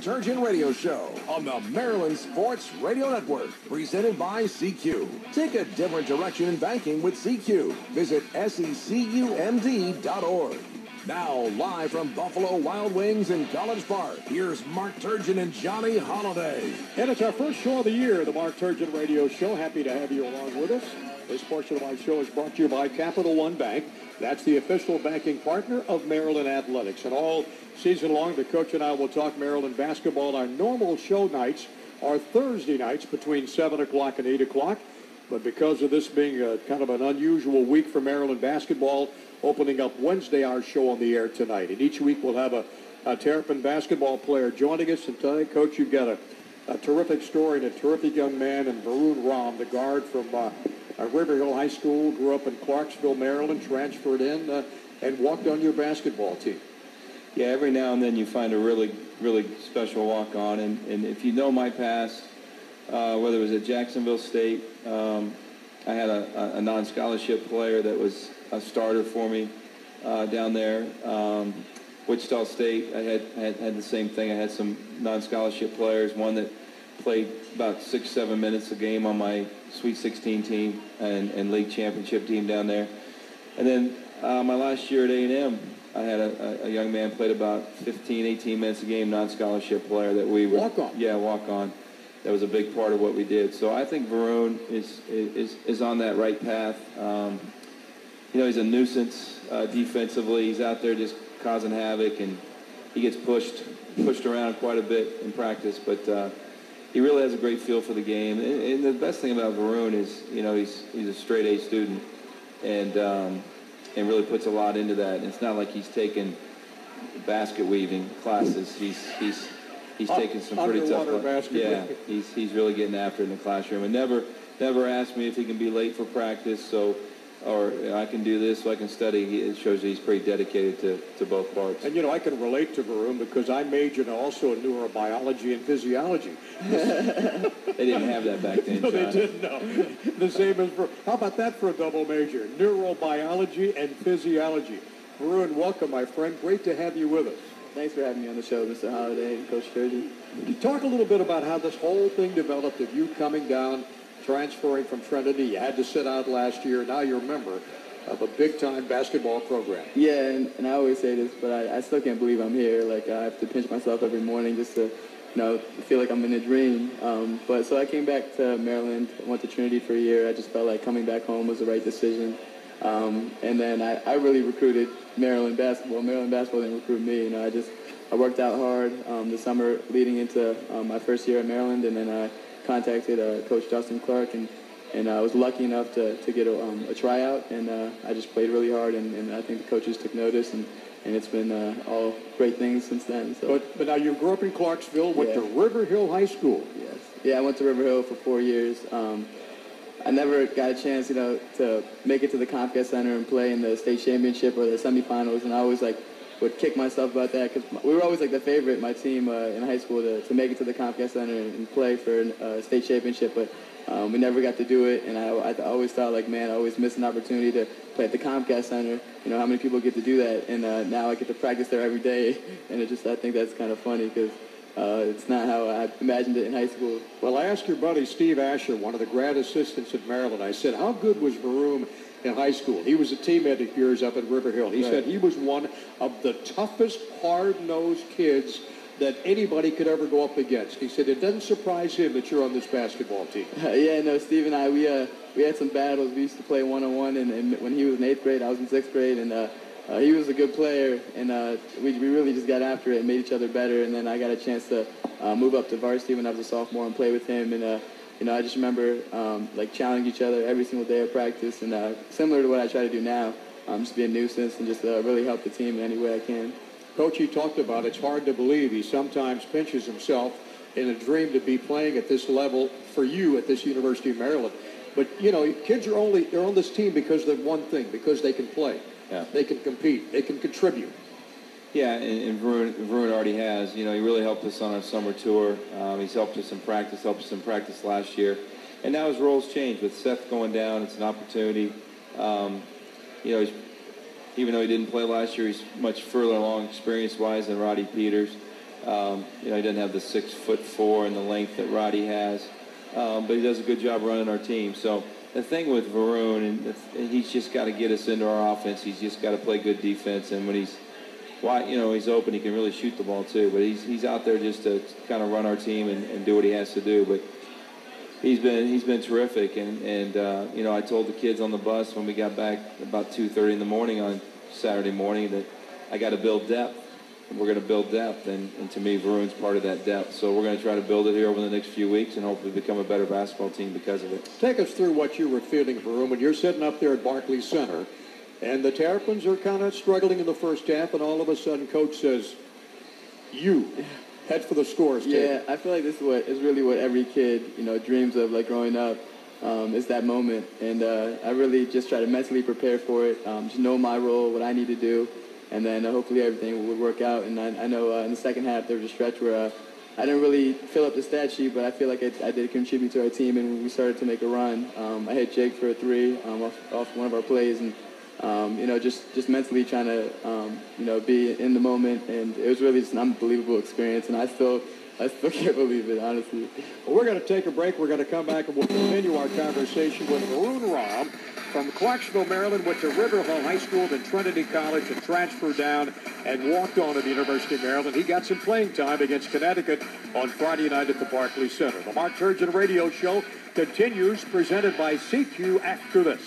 Turgeon Radio Show on the Maryland Sports Radio Network, presented by CQ. Take a different direction in banking with CQ. Visit secumd.org. Now, live from Buffalo Wild Wings in College Park, here's Mark Turgeon and Johnny Holiday. And it's our first show of the year, the Mark Turgeon Radio Show. Happy to have you along with us. This portion of our show is brought to you by Capital One Bank. That's the official banking partner of Maryland Athletics. And all season long, the coach and I will talk Maryland basketball. Our normal show nights are Thursday nights between 7 o'clock and 8 o'clock. But because of this being kind of an unusual week for Maryland basketball, opening up Wednesday, our show on the air tonight. And each week we'll have a Terrapin basketball player joining us. And tonight, Coach, you've got a terrific story and a terrific young man in Varun Ram, the guard from River Hill High School, grew up in Clarksville, Maryland, transferred in and walked on your basketball team. Yeah, every now and then you find a really, really special walk-on. And if you know my past, whether it was at Jacksonville State, I had a non-scholarship player that was a starter for me down there. Wichita State, I had the same thing. I had some non-scholarship players, one that played about 6-7 minutes a game on my Sweet 16 team and league championship team down there. And then my last year at A&M, I had a young man played about 15-18 minutes a game, non-scholarship player that we were walk on. Yeah, walk on. That was a big part of what we did. So I think Varun is on that right path. He's a nuisance defensively. He's out there just causing havoc, and he gets pushed around quite a bit in practice. But he really has a great feel for the game. And the best thing about Varun is, he's a straight A student, and really puts a lot into that. And it's not like he's taken basket weaving classes. He's taken some pretty tough classes. Yeah, he's really getting after it in the classroom, and never asked me if he can be late for practice, or I can do this so I can study. It shows that he's pretty dedicated to both parts. And, I can relate to Varun because I majored also in neurobiology and physiology. They didn't have that back then, No, John. they didn't, no. The same as how about that for a double major? Neurobiology and physiology. Varun, welcome, my friend. Great to have you with us. Thanks for having me on the show, Mr. Holiday and Coach Turgeon. Talk a little bit about how this whole thing developed of you coming down, transferring from Trinity. You had to sit out last year. Now you're a member of a big-time basketball program. Yeah, and I always say this, but I still can't believe I'm here. Like, I have to pinch myself every morning just to, feel like I'm in a dream. But so I came back to Maryland, went to Trinity for a year. I just felt like coming back home was the right decision. And then I really recruited Maryland basketball. Maryland basketball didn't recruit me. I worked out hard the summer leading into my first year at Maryland, and then I contacted Coach Justin Clark, and I was lucky enough to get a tryout, and I just played really hard, and I think the coaches took notice, and it's been all great things since then. So. But now you grew up in Clarksville, went to River Hill High School. Yes. Yeah, I went to River Hill for 4 years. I never got a chance, to make it to the Comcast Center and play in the state championship or the semifinals, and I always would kick myself about that because we were always the favorite, my team in high school, to make it to the Comcast Center and play for a state championship, but we never got to do it, and I always thought I always missed an opportunity to play at the Comcast Center. How many people get to do that, and now I get to practice there every day, and I think that's kind of funny because it's not how I imagined it in high school. Well, I asked your buddy Steve Asher, one of the grad assistants at Maryland, I said, how good was Varun in high school? He was a teammate of yours up at River Hill. He said he was one of the toughest, hard-nosed kids that anybody could ever go up against. He said it doesn't surprise him that you're on this basketball team. Steve and I, we had some battles. We used to play one-on-one, and when he was in 8th grade, I was in 6th grade, and he was a good player, and we really just got after it and made each other better, and then I got a chance to move up to varsity when I was a sophomore and play with him, and I just remember challenging each other every single day of practice, and similar to what I try to do now, just be a nuisance and just really help the team in any way I can. Coach, you talked about it's hard to believe he sometimes pinches himself in a dream to be playing at this level for you at this University of Maryland. But, kids they're on this team because they're one thing, because they can play. Yeah. They can compete. They can contribute. Yeah, and Varun already has. He really helped us on our summer tour. He's helped us in practice last year. And now his role's changed. With Seth going down, it's an opportunity. Even though he didn't play last year, he's much further along experience-wise than Roddy Peters. He doesn't have the 6'4" and the length that Roddy has, but he does a good job running our team. So the thing with Varun, and he's just got to get us into our offense. He's just got to play good defense, and when he's open, he can really shoot the ball too. But he's out there just to kind of run our team and do what he has to do. But he's been terrific, and I told the kids on the bus when we got back about 2:30 in the morning on Saturday morning that I got to build depth. We're going to build depth, and to me, Varun's part of that depth. So we're going to try to build it here over the next few weeks and hopefully become a better basketball team because of it. Take us through what you were feeling, Varun, when you're sitting up there at Barclays Center, and the Terrapins are kind of struggling in the first half, and all of a sudden, Coach says, "You head for the scores." Yeah, I feel like this is really what every kid dreams of, like growing up. Is that moment, and I really just try to mentally prepare for it. Just know my role, what I need to do. And then hopefully everything would work out. And I know in the second half there was a stretch where I didn't really fill up the stat sheet, but I feel like I did contribute to our team, and we started to make a run. I hit Jake for a three off one of our plays, and just mentally trying to be in the moment. And it was really just an unbelievable experience, and I still can't believe it, honestly. Well, we're going to take a break. We're going to come back and we'll continue our conversation with Varun Ram from Clarksville, Maryland, went to River Hall High School, then Trinity College, and transferred down and walked on to the University of Maryland. He got some playing time against Connecticut on Friday night at the Barclays Center. The Mark Turgeon Radio Show continues, presented by CQ after this.